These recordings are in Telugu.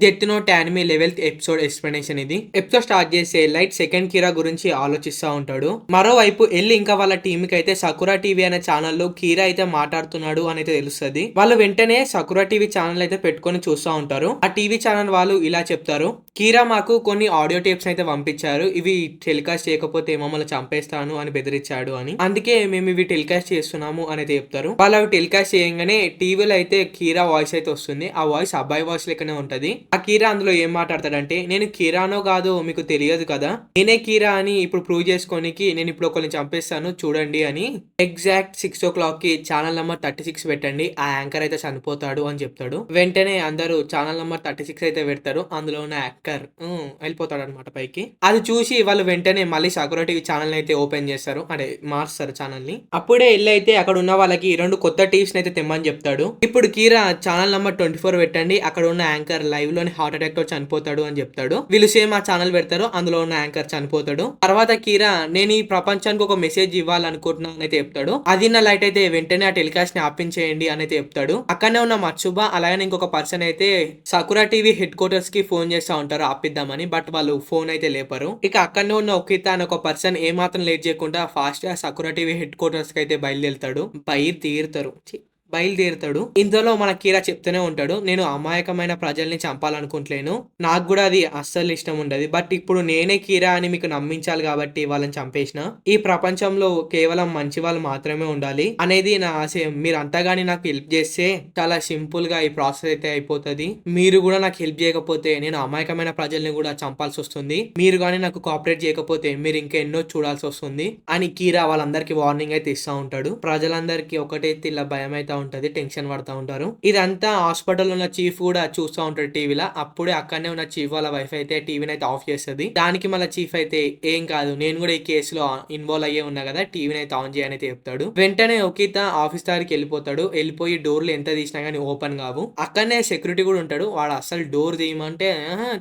Death note anime లెవెల్త్ episode explanation ఇది. ఎపిసోడ్ స్టార్ట్ చేసే లైట్ సెకండ్ కీరా గురించి ఆలోచిస్తా ఉంటాడు. మరోవైపు ఎల్లి ఇంకా వాళ్ళ టీమ్ కి అయితే సకురా టీవీ అనే ఛానల్లో కీరా అయితే మాట్లాడుతున్నాడు అని అయితే తెలుస్తుంది. వాళ్ళు వెంటనే సకురా టీవీ ఛానల్ అయితే పెట్టుకొని చూస్తూ ఉంటారు. ఆ టీవీ ఛానల్ వాళ్ళు ఇలా చెప్తారు, కీరా మాకు కొన్ని ఆడియో టేప్స్ అయితే పంపించారు, ఇవి టెలికాస్ట్ చేయకపోతే మమ్మల్ని చంపేస్తాను అని బెదిరించాడు అని, అందుకే మేము ఇవి టెలికాస్ట్ చేస్తున్నాము అని అయితే చెప్తారు. వాళ్ళు అవి టెలికాస్ట్ చేయగానే టీవీలో అయితే కీరా వాయిస్ అయితే వస్తుంది. ఆ వాయిస్ అబ్బాయి వాయిస్ లెక్కనే ఉంటది. ఆ కీరా అందులో ఏం మాట్లాడతాడంటే, నేను కీరానో కాదో మీకు తెలియదు కదా, నేనే కీరా అని ఇప్పుడు ప్రూవ్ చేసుకోనికి నేను ఇప్పుడు ఒకరిని చంపేస్తాను చూడండి అని, ఎగ్జాక్ట్ 6 o'clock కి ఛానల్ నెంబర్ 36 పెట్టండి, ఆ యాంకర్ అయితే చనిపోతాడు అని చెప్తాడు. వెంటనే అందరూ ఛానల్ నెంబర్ 36 అయితే పెడతారు. అందులో ఉన్న యాంకర్ వెళ్ళిపోతాడు అనమాట పైకి. అది చూసి వాళ్ళు వెంటనే మళ్ళీ సకురా టీవీ ఛానల్ అయితే ఓపెన్ చేస్తారు, అంటే మారుస్తారు ఛానల్ ని. అప్పుడే వెళ్ళి అయితే అక్కడ ఉన్న వాళ్ళకి 2 కొత్త టీవ్స్ అయితే తెమ్మని చెప్తాడు. ఇప్పుడు కీరా ఛానల్ నెంబర్ 24 పెట్టండి, అక్కడ ఉన్న యాంకర్ లైవ్ లోని హార్ట్ అటాక్ తో చనిపోతాడు అని చెప్తాడు. వీళ్ళు సేమ్ ఆ ఛానల్ పెడతారు, అందులో ఉన్న యాంకర్ చనిపోతాడు. తర్వాత కీరా నేను ఈ ప్రపంచానికి ఒక మెసేజ్ ఇవ్వాలనుకుంటున్నాను అయితే చెప్తాడు. అది నా లైట్ అయితే వెంటనే ఆ టెలికాస్ట్ ని ఆపించేయండి అని అయితే చెప్తాడు. అక్కడనే ఉన్న మత్సుబా అలాగే ఇంకొక పర్సన్ అయితే సకురా టీవీ హెడ్ క్వార్టర్స్ కి ఫోన్ చేస్తా ఉంటారు ఆపిద్దామని, బట్ వాళ్ళు ఫోన్ అయితే లేపరు. ఇక అక్కడనే ఉన్న ఒకిత అని ఒక పర్సన్ ఏమాత్రం లేట్ చేయకుండా ఫాస్ట్ గా సకురా టీవీ హెడ్ క్వార్టర్స్ కి అయితే బయలుదేరుతాడు. ఇందులో మన కీరా చెప్తూనే ఉంటాడు, నేను అమాయకమైన ప్రజల్ని చంపాలనుకుంటలేను, నాకు కూడా అది అస్సలు ఇష్టం ఉండదు, బట్ ఇప్పుడు నేనే కీరా అని మీకు నమ్మించాలి కాబట్టి వాళ్ళని చంపేసిన. ఈ ప్రపంచంలో కేవలం మంచి వాళ్ళు మాత్రమే ఉండాలి అనేది నా ఆశయం. మీరు అంతగాని నాకు హెల్ప్ చేస్తే చాలా సింపుల్ గా ఈ ప్రాసెస్ అయితే అయిపోతుంది. మీరు కూడా నాకు హెల్ప్ చేయకపోతే నేను అమాయకమైన ప్రజల్ని కూడా చంపాల్సి వస్తుంది. మీరు కానీ నాకు కోఆపరేట్ చేయకపోతే మీరు ఇంకా ఎన్నో చూడాల్సి వస్తుంది అని కీరా వాళ్ళందరికీ వార్నింగ్ అయితే ఇస్తా ఉంటాడు. ప్రజలందరికీ ఒకటైతే ఇలా భయం అయితే ఉంటది, టెన్షన్ పడతా ఉంటారు. ఇదంతా హాస్పిటల్ ఉన్న చీఫ్ కూడా చూస్తూ ఉంటాడు టీవీలో. అప్పుడే అక్కడనే ఉన్న చీఫ్ వాళ్ళ వైఫ్ అయితే టీవీని అయితే ఆఫ్ చేస్తుంది. దానికి మళ్ళీ చీఫ్ అయితే ఏం కాదు, నేను కూడా ఈ కేసులో ఇన్వాల్వ్ అయ్యే ఉన్నా కదా, టీవీని అయితే ఆన్ చేయని అయితే చెప్తాడు. వెంటనే ఒకిత ఆఫీస్ దగ్గరికి వెళ్ళిపోతాడు. వెళ్ళిపోయి డోర్లు ఎంత తీసినా గానీ ఓపెన్ కావు. అక్కడనే సెక్యూరిటీ కూడా ఉంటాడు. వాడు అసలు డోర్ తీయమంటే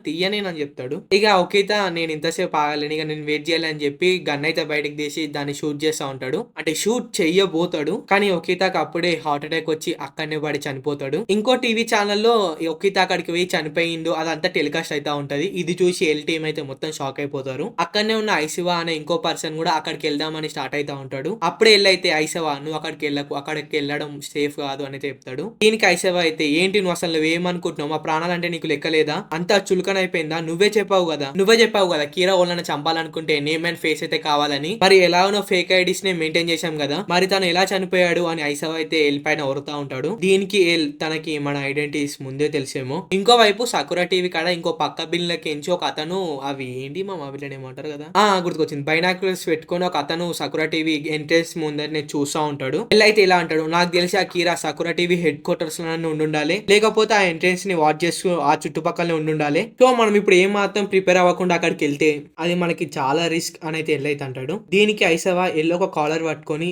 తీయనేనని చెప్తాడు. ఇక ఒకిత నేను ఇంతసేపు ఆగలేను, ఇక నేను వెయిట్ చేయాలి అని చెప్పి గన్ అయితే బయటకు తీసి దాన్ని షూట్ చేస్తా ఉంటాడు. అంటే షూట్ చెయ్యబోతాడు, కానీ ఒకితకు అప్పుడే హార్ట్ అటాక్ వచ్చి అక్కడనే పడి చనిపోతాడు. ఇంకో టీవీ ఛానల్లో ఒకిత అక్కడికి పోయి చనిపోయిండు అదంతా టెలికాస్ట్ అయితే ఉంటది. ఇది చూసి ఎల్ టీమ్ అయితే మొత్తం షాక్ అయిపోతారు. అక్కడనే ఉన్న ఐశివా అనే ఇంకో పర్సన్ కూడా అక్కడికి వెళ్దామని స్టార్ట్ అవుతా ఉంటాడు. అప్పుడే వెళ్ళైతే ఐశివా నువ్వు అక్కడికి వెళ్ళకు, అక్కడికి వెళ్ళడం సేఫ్ కాదు అని చెప్తాడు. దీనికి ఐశివా అయితే ఏంటి నువ్వు అసలు నువ్వేమనుకుంటున్నావు, మా ప్రాణాలంటే నీకు లెక్కలేదా, అంతా చులకన అయిపోయిందా, నువ్వే చెప్పావు కదా కీరా వాళ్ళని చంపాలనుకుంటే నేమ్ అండ్ ఫేస్ అయితే కావాలని, మరి ఎలాగో ఫేక్ ఐడీస్ నే మెయింటైన్ చేశాం కదా, మరి తను ఎలా చనిపోయాడు అని ఐశివా అయితే ఎల్ పైన ఓరుతా ఉంటాడు. దీనికి ఎల్ తనకి మన ఐడెంటిటీస్ ముందే తెలిసేమో. ఇంకో వైపు సకురా టీవీ కాడ ఇంకో పక్క బిల్లుకి ఎంచి ఒక అతను, అవి ఏంటి మా బిల్లు ఏమంటారు కదా, గుర్తుకొచ్చింది, బైనాక్యులర్స్ పెట్టుకొని ఒక అతను సకురా టీవీ ఎంట్రెన్స్ ముందర చూస్తూ ఉంటాడు. ఎల్ అయితే ఇలా అంటాడు, నాకు తెలిసి ఆ కీరా సకురా టీవీ హెడ్ క్వార్టర్స్ లో ఉండాలి, లేకపోతే ఆ ఎంట్రెన్స్ ని వాచ్ చేస్తూ ఆ చుట్టుపక్కలనే ఉండాలి. సో మనం ఇప్పుడు ఏం మాత్రం ప్రిపేర్ అవ్వకుండా అక్కడికి వెళ్తే అది మనకి చాలా రిస్క్ అని అయితే ఎల్ అయితే అంటాడు. దీనికి ఐసవా ఎల్ ఒక కాలర్ పట్టుకొని,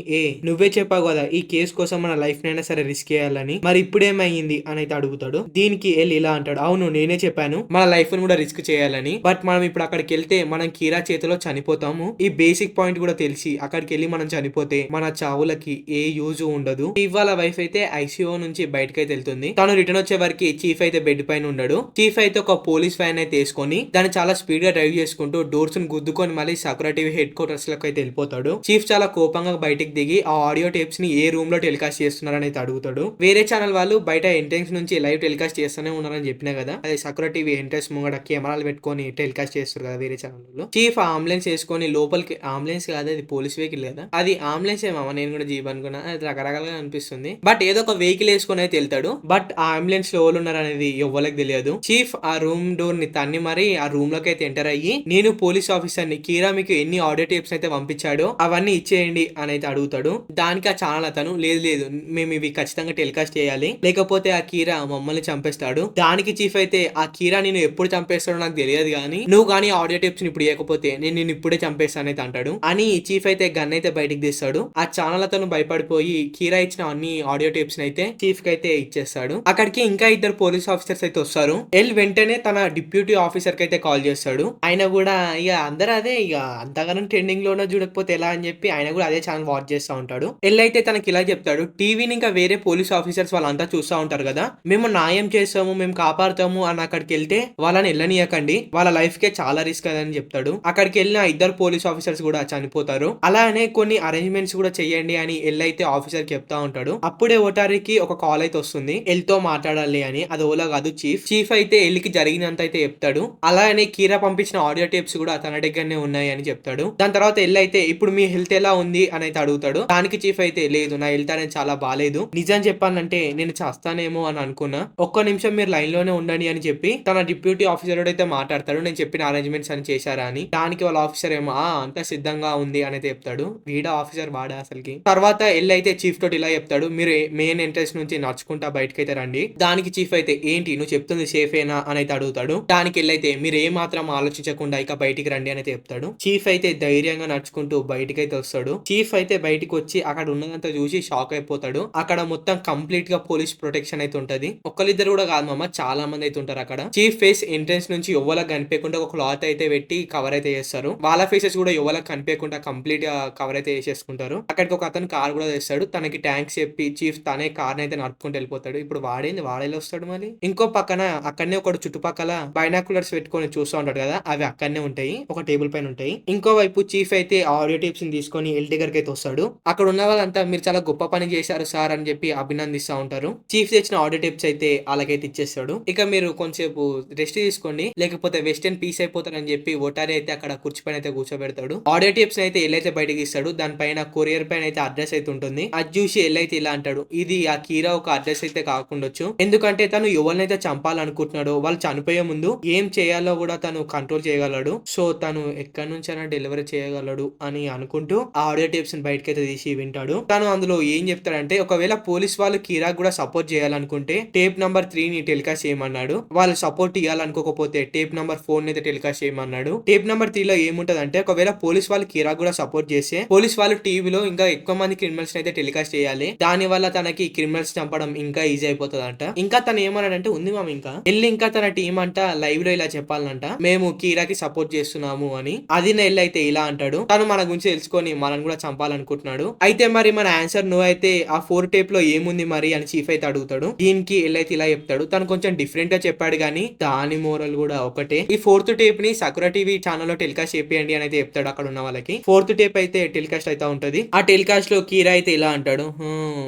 నువ్వే చెప్పావు కదా ఈ కేసు కోసం మన లైఫ్ నైనా సరే రిస్క్ చేయాలని, మరి ఇప్పుడేమైంది అని అయితే అడుగుతాడు. దీనికి ఎల్ ఇలా అంటాడు, అవును నేనే చెప్పాను మన లైఫ్ ని కూడా రిస్క్ చేయాలని, బట్ మనం ఇప్పుడు అక్కడికి వెళ్తే మనం కీరా చేతిలో చనిపోతాము, ఈ బేసిక్ పాయింట్ కూడా తెలిసి అక్కడికి వెళ్ళి మనం చనిపోతే మన చావులకి ఏ యూజ్ ఉండదు. ఇవాళ వైఫ్ అయితే ఐసీఓ నుంచి బయటకైతే వెళ్తుంది. తను రిటర్న్ వచ్చే వరకు చీఫ్ అయితే బెడ్ పైన ఉండడు. చీఫ్ అయితే ఒక పోలీస్ వ్యాన్ అయితే వేసుకొని దాన్ని చాలా స్పీడ్ గా డ్రైవ్ చేసుకుంటూ డోర్స్ ను గుద్దుకొని మళ్ళీ సకురా టీవీ హెడ్ క్వార్టర్స్ లకు అయితే వెళ్ళిపోతాడు. చీఫ్ చాలా కోపంగా బయటికి దిగి ఆ ఆడియో టేప్స్ ని ఏ రూమ్ లో టెలికాస్ట్ చేస్తున్నారని అయితే అడుగుతాడు. వేరే ఛానల్ వాళ్ళు బయట ఎంట్రెన్స్ నుంచి లైవ్ టెలికాస్ట్ చేస్తూనే ఉన్నారని చెప్పినా కదా, అదే సకురా టీవీ ఎంట్రెన్స్ ముంగడ కెమెరాలు పెట్టుకొని టెలికాస్ట్ చేస్తారు కదా వేరే ఛానల్. చీఫ్ అంబులెన్స్ వేసుకొని లోపలికి, అంబులెన్స్ కాదు అది పోలీస్ వెహికల్ కదా, అది అంబులెన్స్ ఏమో నేను కూడా జీప్ అనుకున్నా, అది రకరకాలుగా అనిపిస్తుంది, బట్ ఏదో ఒక వెహికల్ వేసుకొని అయితే వెళ్తాడు. బట్ ఆ అంబులెన్స్ లో ఎవరు ఉన్నారు అనేది ఎవ్వరికి తెలియదు. చీఫ్ ఆ రూమ్ డోర్ ని తన్ని మరి ఆ రూమ్ లోకి అయితే ఎంటర్ అయ్యి, నేను పోలీస్ ఆఫీసర్ ని, కీరా మీకు ఎన్ని ఆడియో టేప్స్ అయితే పంపించాడో అవన్నీ ఇచ్చేయండి అని అయితే అడుగుతాడు. దానికి ఆ ఛానల్ అతను లేదు మేము ఇవి ఖచ్చితంగా టెలికాస్ట్ చేయాలి, లేకపోతే ఆ కీరా మమ్మల్ని చంపేస్తాడు. దానికి చీఫ్ అయితే ఆ కీరా నేను ఎప్పుడు చంపేస్తాడో నాకు తెలియదు కానీ నువ్వు కానీ ఆడియో టేప్స్ ఇప్పుడు ఇవ్వకపోతే నేను ఇప్పుడే చంపేస్తాను అయితే అంటాడు. అని చీఫ్ అయితే గన్ అయితే బయటికి తీస్తాడు. ఆ ఛానల్ అతను భయపడిపోయి కీరా ఇచ్చిన అన్ని ఆడియో టేప్స్ అయితే చీఫ్ కి అయితే ఇచ్చేస్తాడు. అక్కడికి ఇంకా ఇద్దరు పోలీస్ ఆఫీసర్స్ అయితే వస్తారు. ఎల్ వెంటనే తన డిప్యూటీ ఆఫీసర్ కి అయితే కాల్ చేస్తాడు. ఆయన కూడా ఇక అందరూ అదే ఇక అంతగానం ట్రెండింగ్ లోనే చూడకపోతే ఎలా అని చెప్పి ఆయన కూడా అదే ఛానల్ వాచ్ చేస్తూ ఉంటాడు. ఎల్ అయితే తనకి ఇలా చెప్తాడు, టీవీని ఇంకా ఇంకా వేరే పోలీస్ ఆఫీసర్స్ వాళ్ళంతా చూస్తా ఉంటారు కదా, మేము న్యాయం చేస్తాము, మేము కాపాడుతాము అని అక్కడికి వెళ్తే వాళ్ళని వెళ్ళనీయకండి, వాళ్ళ లైఫ్ కే చాలా రిస్క్ అని చెప్తాడు. అక్కడికి వెళ్ళిన ఇద్దరు పోలీస్ ఆఫీసర్స్ కూడా చనిపోతారు. అలానే కొన్ని అరేంజ్మెంట్స్ కూడా చెయ్యండి అని ఎల్ అయితే ఆఫీసర్ చెప్తా ఉంటాడు. అప్పుడే ఓటారికి ఒక కాల్ అయితే వస్తుంది, ఎల్ తో మాట్లాడాలి అని. అది ఓలా కాదు, చీఫ్ అయితే ఎల్కి జరిగినంత అయితే చెప్తాడు. అలానే కీరా పంపించిన ఆడియో టేప్స్ కూడా తన దగ్గరనే ఉన్నాయి అని చెప్తాడు. దాని తర్వాత ఎల్ అయితే ఇప్పుడు మీ హెల్త్ ఎలా ఉంది అని అయితే అడుగుతాడు. దానికి చీఫ్ అయితే లేదు, నా హెల్త్ అనేది చాలా బాగాలేదు, నిజం చెప్పాలంటే నేను చేస్తానేమో అని అనుకున్నా, ఒక్క నిమిషం మీరు లైన్ లోనే ఉండండి అని చెప్పి తన డిప్యూటీ ఆఫీసర్ అయితే మాట్లాడతాడు. నేను చెప్పిన అరేంజ్మెంట్స్ అని చేశారా అని. దానికి వాళ్ళ ఆఫీసర్ ఏమో అంతా సిద్ధంగా ఉంది అని అయితే చెప్తాడు. వీడా ఆఫీసర్ వాడా అసలుకి. తర్వాత ఎల్ అయితే చీఫ్ తోటి ఇలా చెప్తాడు, మీరు మెయిన్ ఎంట్రెన్స్ నుంచి నడుచుకుంటా బయటకి అయితే రండి. దానికి చీఫ్ అయితే ఏంటి నువ్వు చెప్తుంది సేఫేనా అని అయితే అడుగుతాడు. దానికి ఎల్ అయితే మీరు ఏ మాత్రం ఆలోచించకుండా ఇక బయటికి రండి అని అయితే చెప్తాడు. చీఫ్ అయితే ధైర్యంగా నడుచుకుంటూ బయటికి అయితే వస్తాడు. చీఫ్ అయితే బయటికి వచ్చి అక్కడ ఉన్నదంతా చూసి షాక్ అయిపోతాడు. అక్కడ మొత్తం కంప్లీట్ గా పోలీస్ ప్రొటెక్షన్ అయితే ఉంటది. ఒకళ్ళిద్దరు కూడా కాదు మామ, చాలా మంది అయితే ఉంటారు అక్కడ. చీఫ్ ఫేస్ ఎంట్రెన్స్ నుంచి ఎవ్వలకు కనిపించకుండా ఒక క్లాత్ అయితే పెట్టి కవర్ అయితే చేస్తారు. వాళ్ళ ఫేసెస్ కూడా ఎవరికి కనిపించకుండా కంప్లీట్ గా కవర్ అయితే చేసేసుకుంటారు. అక్కడికి ఒక అతను కార్ కూడా తెస్తాడు. తనకి ట్యాంక్స్ చెప్పి చీఫ్ తనే కార్ అయితే నడుపుకుంటూ వెళ్ళిపోతాడు. ఇప్పుడు వాడేలా వస్తాడు మరి. ఇంకో పక్కన అక్కడనే ఒకడు చుట్టుపక్కల బైనాకులర్స్ పెట్టుకొని చూస్తూ ఉంటాడు కదా, అవి అక్కడనే ఉంటాయి, ఒక టేబుల్ పైన ఉంటాయి. ఇంకో వైపు చీఫ్ అయితే ఆడియో టేప్స్ ని తీసుకొని ఎల్ దగ్గరికి అయితే వస్తాడు. అక్కడ ఉన్న వాళ్ళంతా మీరు చాలా గొప్ప పని చేశారు సార్ అని చెప్పి అభినందిస్తూ ఉంటారు. చీఫ్ తెచ్చిన ఆడియో టేప్స్ అయితే వాళ్ళకైతే ఇచ్చేస్తాడు. ఇక మీరు కొంచెంసేపు రెస్ట్ తీసుకోండి, లేకపోతే వెస్టర్న్ పీస్ అయిపోతారని చెప్పి ఓటారి అయితే అక్కడ కుర్చీ పైన అయితే కూర్చోబెడతాడు. ఆడియో టేప్స్ అయితే ఎల్ అయితే బయటకి ఇస్తాడు. దానిపైన కొరియర్ పైన అయితే అడ్రస్ అయితే ఉంటుంది. అది చూసి ఎల్ అయితే ఇలా అంటాడు, ఇది ఆ కీరా ఒక అడ్రస్ అయితే కాకుండొచ్చు, ఎందుకంటే తను ఎవరినైతే చంపాలనుకుంటున్నాడో వాళ్ళు చనిపోయే ముందు ఏం చేయాలో కూడా తను కంట్రోల్ చేయగలడు, సో తను ఎక్కడి నుంచైనా డెలివరీ చేయగలడు అని అనుకుంటూ ఆ ఆడియో టేప్స్ ని బయటకైతే తీసి వింటాడు. తను అందులో ఏం చెప్తాడంటే, ఒకవేళ పోలీస్ వాళ్ళు కీరా కూడా సపోర్ట్ చేయాలనుకుంటే టేప్ నంబర్ 3 ని టెలికాస్ట్ చేయమన్నాడు, వాళ్ళు సపోర్ట్ ఇవ్వాలనుకోకపోతే టేప్ నంబర్ 4 అయితే టెలికాస్ట్ చేయమన్నాడు. టేప్ నంబర్ 3 లో ఏముంటదంటే, ఒకవేళ పోలీస్ వాళ్ళు కీరా కూడా సపోర్ట్ చేస్తే పోలీస్ వాళ్ళు టీవీలో ఇంకా ఎక్కువ మంది క్రిమినల్స్ అయితే టెలికాస్ట్ చేయాలి, దాని వల్ల తనకి క్రిమినల్స్ చంపడం ఇంకా ఈజీ అయిపోతుంది అంట. ఇంకా తను ఏమన్నాడంటే, ఉంది మామ ఇంకా వెళ్ళి ఇంకా తన టీం అంట లైవ్ లో ఇలా చెప్పాలంట, మేము కీరాకి సపోర్ట్ చేస్తున్నాము అని. అది నెల్ అయితే ఇలా అంటాడు, తను మన గురించి తెలుసుకొని మనల్ని కూడా చంపాలనుకుంటున్నాడు. అయితే మరి మన ఆన్సర్ నువ్వు అయితే ఆ 4 టేప్ లో ఏముంది మరి అని చీఫ్ అయితే అడుగుతాడు. దీనికి ఎల్ అయితే ఇలా చెప్తాడు, తను కొంచెం డిఫరెంట్ గా చెప్పాడు కానీ దాని మోరల్ కూడా ఒకటే, ఈ 4th టేప్ ని సకురా టీవీ ఛానల్ లో టెలికాస్ట్ చేయండి అని అయితే చెప్తాడు అక్కడ ఉన్న వాళ్ళకి. 4th టేప్ అయితే టెలికాస్ట్ అయితే ఉంటది. ఆ టెలికాస్ట్ లో కీరా అయితే ఇలా అంటాడు,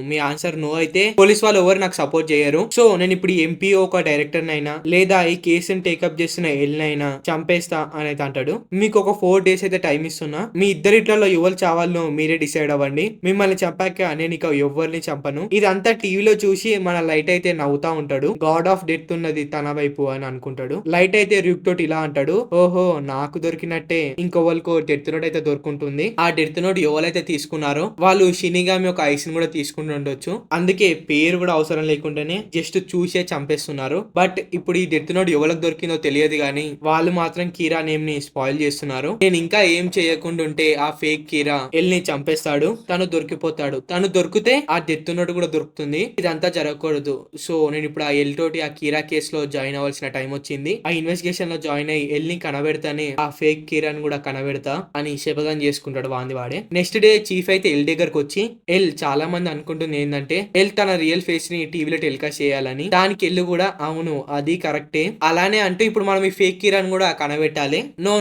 మీ ఆన్సర్ నో అయితే పోలీస్ వాళ్ళు ఎవరు నాకు సపోర్ట్ చేయరు, సో నేను ఇప్పుడు ఎంపీ ఒక డైరెక్టర్ నైనా లేదా ఈ కేసుని టేకప్ చేస్తున్న ఎల్ నైనా చంపేస్తా అని అయితే అంటాడు. మీకు ఒక 4 days అయితే టైం ఇస్తున్నా, మీ ఇద్దరిట్లలో ఎవరు చావాలో మీరే డిసైడ్ అవ్వండి, మిమ్మల్ని చంపాక నేను ఇక ఎవరిని చంపను. ఇదంతా టీవీలో చూసి మన లైట్ అయితే నవ్వుతా ఉంటాడు. గాడ్ ఆఫ్ డెత్ ఉన్నది తన వైపు అని అనుకుంటాడు. లైట్ అయితే ర్యూక్ తోటి ఇలా అంటాడు, ఓహో నాకు దొరికినట్టే ఇంకొవరికి డెత్ నోట్ అయితే దొరుకుంటుంది, ఆ డెత్ నోట్ ఎవరైతే తీసుకున్నారో వాళ్ళు షినిగామి ఒక ఐస్ ని కూడా తీసుకుని ఉండొచ్చు, అందుకే పేరు కూడా అవసరం లేకుండానే జస్ట్ చూసే చంపేస్తున్నారు. బట్ ఇప్పుడు ఈ డెత్ నోట్ ఎవరికి దొరికిందో తెలియదు కానీ వాళ్ళు మాత్రం కీరా నేమ్ ని స్పాయిల్ చేస్తున్నారు. నేను ఇంకా ఏం చేయకుండా ఉంటే ఆ ఫేక్ కీరా ఎల్ ని చంపేస్తాడు, తను దొరికిపోతాడు. తను దొరికితే ఆ డెత్ నోట్ కూడా దొరుకుతుంది. ఇదంతా జరగకూడదు, సో నేను ఇప్పుడు ఆ ఎల్ తోటి ఆ కీరా కేసులో జాయిన్ అవ్వాల్సిన టైం వచ్చింది. ఆ ఇన్వెస్టిగేషన్ లో జాయిన్ అయ్యి ఎల్ ని కనబెడతానే ఆ ఫేక్ కీరాని కూడా కనబెడతా అని శపథం చేసుకుంటాడు వాంది వాడే. నెక్స్ట్ డే చీఫ్ అయితే ఎల్ దగ్గరకు వచ్చి, ఎల్ చాలా మంది అనుకుంటుంది ఏంటంటే ఎల్ తన రియల్ ఫేస్ ని టీవీలో టెలికాస్ట్ చేయాలని, దానికి ఎల్ కూడా అవును అది కరెక్టే, అలానే అంటూ ఇప్పుడు మనం ఈ ఫేక్ కీరాని కూడా కనబెట్టాలి, నో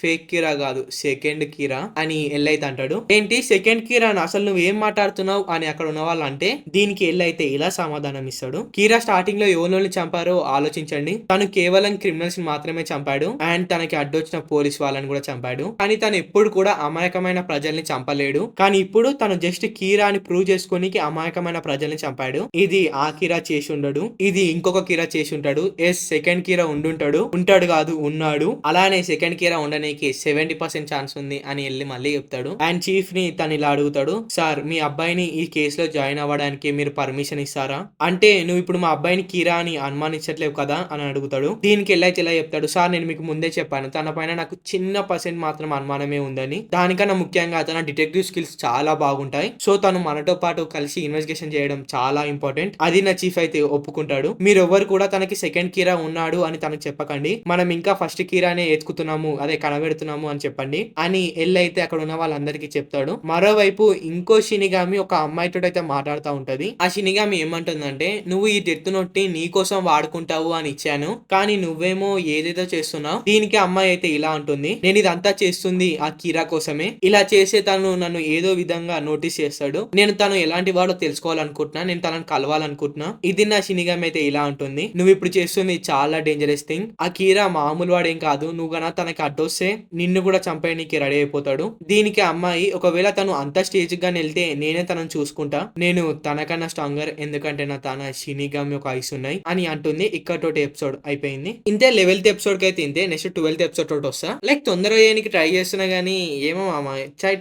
ఫేక్ కీరా కాదు సెకండ్ కీరా అని ఎల్ అయితే అంటాడు. ఏంటి సెకండ్ కీరా, అసలు నువ్వు ఏం మాట్లాడుతున్నావు అని అక్కడ ఉన్న వాళ్ళు అంటే, దీనికి ఎల్ అయితే ఇలా సమాధానం ఇస్తాడు, కీరా స్టార్టింగ్ లో ఎవరిని చంపారో ఆలోచించండి, తను కేవలం క్రిమినల్స్ మాత్రమే చంపాడు అండ్ తనకి అడ్డొచ్చిన పోలీస్ వాళ్ళని కూడా చంపాడు, కానీ తను ఎప్పుడు కూడా అమాయకమైన ప్రజల్ని చంపలేడు, కానీ ఇప్పుడు తను జస్ట్ కీరా అని ప్రూవ్ చేసుకోనికి అమాయకమైన ప్రజల్ని చంపాడు. ఇది ఆ కీరా చేసి ఉండడు, ఇది ఇంకొక కీరా చేసి ఉంటాడు. సెకండ్ కీరా ఉంటాడు కాదు ఉన్నాడు, అలానే సెకండ్ కీరా ఉండడానికి 70% ఛాన్స్ ఉంది అని వెళ్ళి మళ్ళీ చెప్తాడు. అండ్ చీఫ్ ని తను ఇలా అడుగుతాడు, సార్ మీ అబ్బాయిని ఈ కేసులో జాయిన్ అవ్వడానికి మీరు పర్మిషన్ ఇస్తారా అంటే, నువ్వు ఇప్పుడు మా అబ్బాయిని కీరా అని అనుమానించట్లేవు కదా అని అడుగుతాడు. దీనికి వెళ్ళైతే ఇలా చెప్తాడు, సార్ నేను మీకు ముందే చెప్పాను తన పైన నాకు చిన్న % మాత్రం అనుమానమే ఉందని, దానికన్నా ముఖ్యంగా తన డిటెక్టివ్ స్కిల్స్ చాలా బాగుంటాయి, సో తను మనతో పాటు కలిసి ఇన్వెస్టిగేషన్ చేయడం చాలా ఇంపార్టెంట్, అది నా చీఫ్ అయితే ఒప్పుకుంటాడు. మీరు ఎవరు కూడా తనకి సెకండ్ కీరా ఉన్నాడు అని తనకు చెప్పకండి, మనం ఇంకా ఫస్ట్ కీరానే ఎత్తుకుతున్నాము, అదే కనబెడుతున్నాము అని చెప్పండి అని ఎల్ అయితే అక్కడ ఉన్న వాళ్ళందరికీ చెప్తాడు. మరోవైపు ఇంకో షినిగామి ఒక అమ్మాయితో అయితే మాట్లాడుతూ ఉంటది. ఆ షినిగామి ఏమంటుందంటే, నువ్వు ఈ డెత్ నోట్ ని నీ కోసం వాడుకుంటావు అని ఇచ్చాను, కానీ నువ్వేమో ఏదేదో చేస్తున్నావు. దీనికి అమ్మాయి అయితే ఇలా ఉంటుంది, నేను ఇదంతా చేస్తుంది ఆ కీరా కోసమే. ఇలా చేసే తను నన్ను ఏదో విధంగా నోటీస్ చేస్తాడు. నేను తను ఎలాంటి వాడో తెలుసుకోవాలనుకుంటున్నా, నేను తనను కలవాలనుకుంటున్నా. ఇది నా షినిగామి అయితే ఇలా ఉంటుంది, నువ్వు ఇప్పుడు చేస్తుంది చాలా డేంజరస్ థింగ్. ఆ కీరా మామూలు వాడేం కాదు, నువ్వు గనా తనకి అడ్డొస్తే నిన్ను కూడా చంపేయడానికి రెడీ అయిపోతాడు. దీనికి అమ్మాయి, ఒకవేళ తను అంత స్టేజ్ గా వెళ్తే నేనే తనను చూసుకుంటా, నేను తనకన్నా స్ట్రాంగర్, ఎందుకంటే నా తన షినిగామి ఒక ఐస్ ఉన్నాయి అని అంటుంది. ఇక్కడతోటి ఎపిసోడ్ అయిపోయింది. ఇంతే 11th ఎపిసోడ్ కి అయితే ఇంతే. నెక్స్ట్ 12th ఎపిసోడ్ తోటి వస్తా. లైక్ తొందరగా చేయడానికి ట్రై చేస్తున్నా గానీ ఏమో మామ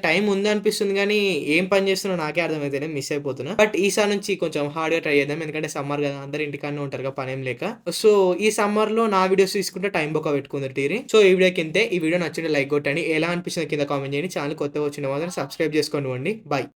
టైం ఉంది అనిపిస్తుంది, కానీ ఏం పని చేస్తున్నా నాకే అర్థమైతేనే మిస్ అయిపోతున్నా. బట్ ఈసారి నుంచి కొంచెం హార్డ్ గా ట్రై చేద్దాం, ఎందుకంటే సమ్మర్ కదా, అందరు ఇంటికానే ఉంటారు కదా పనేం లేక. సో ఈ సమ్మర్ లో నా వీడియోస్ తీసుకుంటే టైం బొక్క పెట్టుకుంది టీరి. సో ఈ వీడియోకి ఇంతే. ఈ వీడియో నచ్చింటే లైక్ కొట్టండి, ఎలా అనిపిస్తుంది కింద కామెంట్ చేయండి. ఛానల్ కొత్తగా వచ్చిన మాత్రం సబ్స్క్రైబ్ చేసుకోండి. బాయ్.